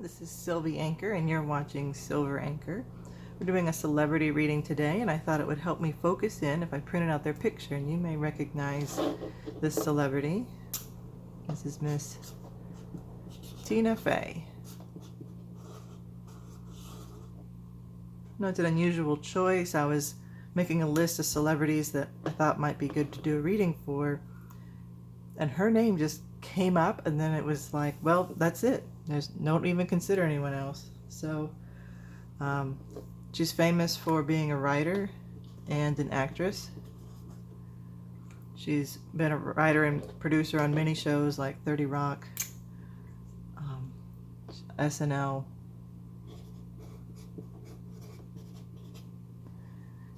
This is Sylvie Anchor, and you're watching Silver Anchor. We're doing a celebrity reading today, and I thought it would help me focus in if I printed out their picture, and you may recognize this celebrity. This is Miss Tina Fey. No, it's an unusual choice. I was making a list of celebrities that I thought might be good to do a reading for, and her name just came up, and then it was like, well, that's it. Don't even consider anyone else. So she's famous for being a writer and an actress. She's been a writer and producer on many shows like 30 Rock, SNL,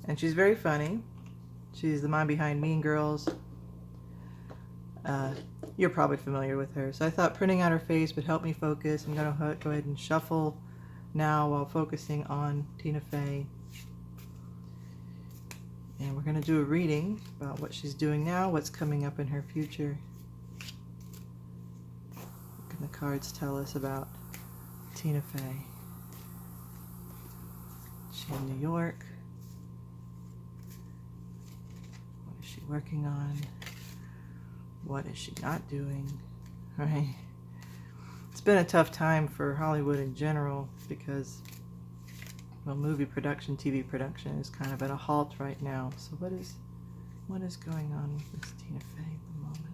and she's very funny. She's the mind behind Mean Girls. You're probably familiar with her. So I thought printing out her face would help me focus. I'm going to go ahead and shuffle now while focusing on Tina Fey. And we're going to do a reading about what she's doing now, what's coming up in her future. What can the cards tell us about Tina Fey? Is she in New York? What is she working on? What is she not doing? Right? It's been a tough time for Hollywood in general because, well, movie production, TV production is kind of at a halt right now. So what is going on with Miss Tina Fey at the moment?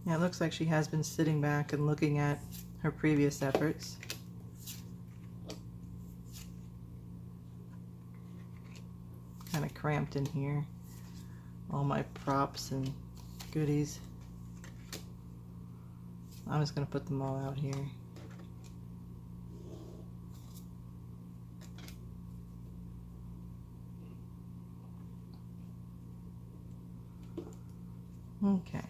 Yeah, it looks like she has been sitting back and looking at her previous efforts. Kind of cramped in here. All my props and goodies. I'm just going to put them all out here. Okay.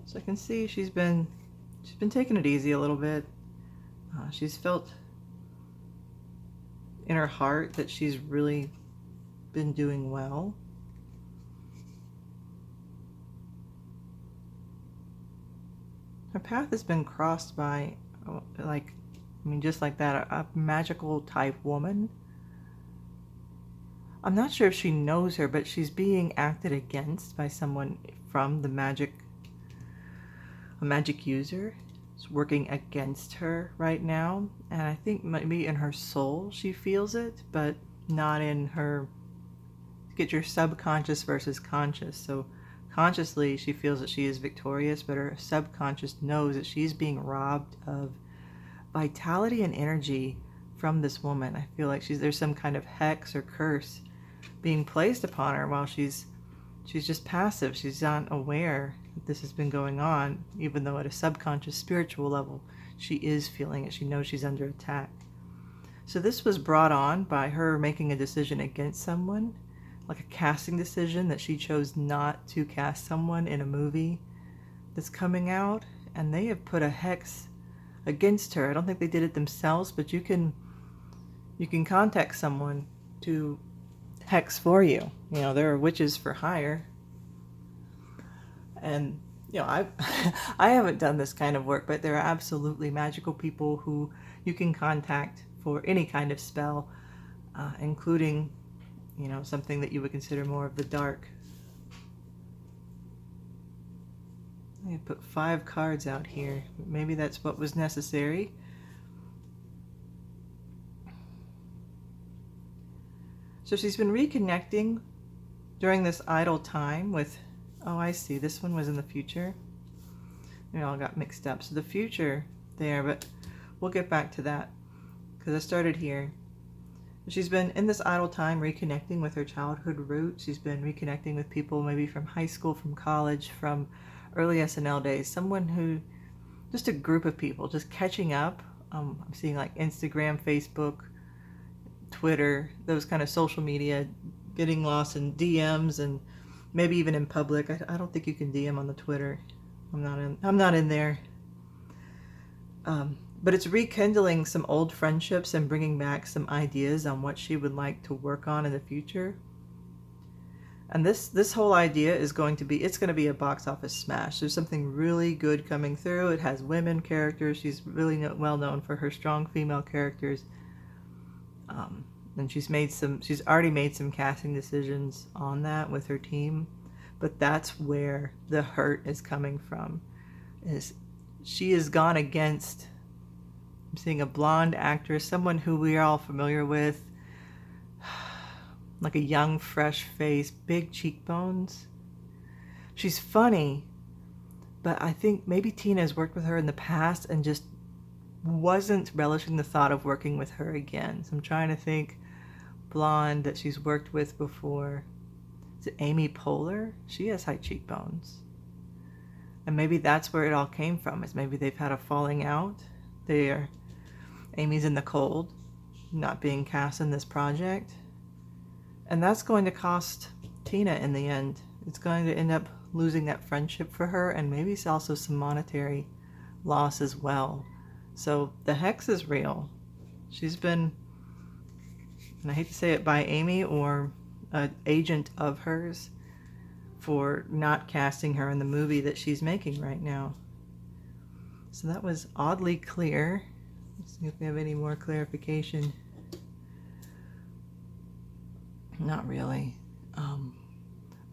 So I can see she's been taking it easy a little bit. She's felt in her heart that she's really been doing well. Her path has been crossed by, just like that, a magical type woman. I'm not sure if she knows her, but she's being acted against by someone from the a magic user is working against her right now. And I think maybe in her soul she feels it, but not in her. Get your subconscious versus conscious. So consciously she feels that she is victorious, but her subconscious knows that she's being robbed of vitality and energy from this woman. I feel like there's some kind of hex or curse being placed upon her while she's just passive. She's not aware that this has been going on, even though at a subconscious spiritual level she is feeling it. She knows she's under attack. So this was brought on by her making a decision against someone, like a casting decision that she chose not to cast someone in a movie that's coming out, and they have put a hex against her. I don't think they did it themselves, but you can contact someone to hex for you. You know, there are witches for hire. And, you know, I haven't done this kind of work, but there are absolutely magical people who you can contact for any kind of spell, including, you know, something that you would consider more of the dark. I put 5 cards out here. Maybe that's what was necessary. So she's been reconnecting during this idle time with, oh, I see, this one was in the future. They all got mixed up. So the future there, but we'll get back to that because I started here. She's been in this idle time reconnecting with her childhood roots. She's been reconnecting with people maybe from high school, from college, from early SNL days. Someone who, just a group of people, just catching up I'm seeing like Instagram, Facebook, Twitter, those kind of social media, getting lost in DMs and maybe even in public. I don't think you can DM on the Twitter. I'm not in there. But it's rekindling some old friendships and bringing back some ideas on what she would like to work on in the future. And this whole idea is going to be, it's going to be a box office smash. There's something really good coming through. It has women characters. She's really well known for her strong female characters. And she's already made some casting decisions on that with her team. But that's where the hurt is coming from. Is she has gone against, I'm seeing a blonde actress, someone who we are all familiar with, like a young, fresh face, big cheekbones. She's funny, but I think maybe Tina has worked with her in the past and just wasn't relishing the thought of working with her again. So I'm trying to think, blonde that she's worked with before. Is it Amy Poehler? She has high cheekbones. And maybe that's where it all came from, is maybe they've had a falling out. Amy's in the cold, not being cast in this project. And that's going to cost Tina in the end. It's going to end up losing that friendship for her, and maybe it's also some monetary loss as well. So the hex is real. She's been, and I hate to say it, by Amy or an agent of hers for not casting her in the movie that she's making right now. So that was oddly clear. Let's see if we have any more clarification. Not really.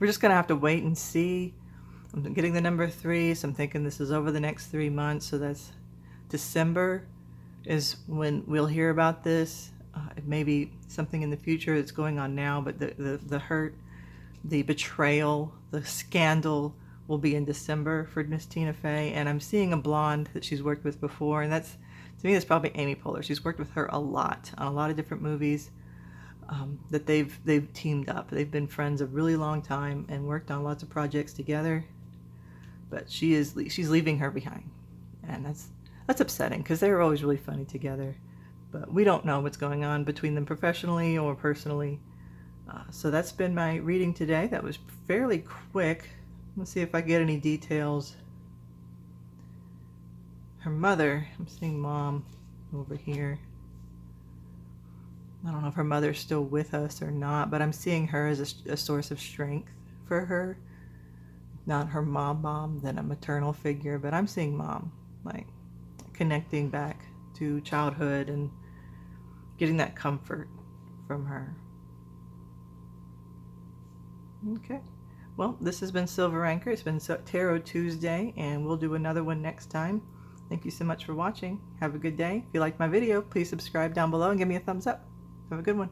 We're just gonna have to wait and see. I'm getting the number 3, so I'm thinking this is over the next 3 months. So that's December is when we'll hear about this. It may be something in the future that's going on now, but the hurt, the betrayal, the scandal will be in December for Miss Tina Fey. And I'm seeing a blonde that she's worked with before, and that's, to me, that's probably Amy Poehler. She's worked with her a lot on a lot of different movies. That they've teamed up. They've been friends a really long time and worked on lots of projects together. But she's leaving her behind, and that's upsetting because they were always really funny together. But we don't know what's going on between them professionally or personally. So that's been my reading today. That was fairly quick. Let's see if I get any details. Her mother, I'm seeing mom over here. I don't know if her mother's still with us or not, but I'm seeing her as a source of strength for her. Not her mom, then a maternal figure, but I'm seeing mom, like connecting back to childhood and getting that comfort from her. Okay, well, this has been Silver Anchor. It's been Tarot Tuesday, and we'll do another one next time. Thank you so much for watching. Have a good day. If you liked my video, please subscribe down below and give me a thumbs up. Have a good one.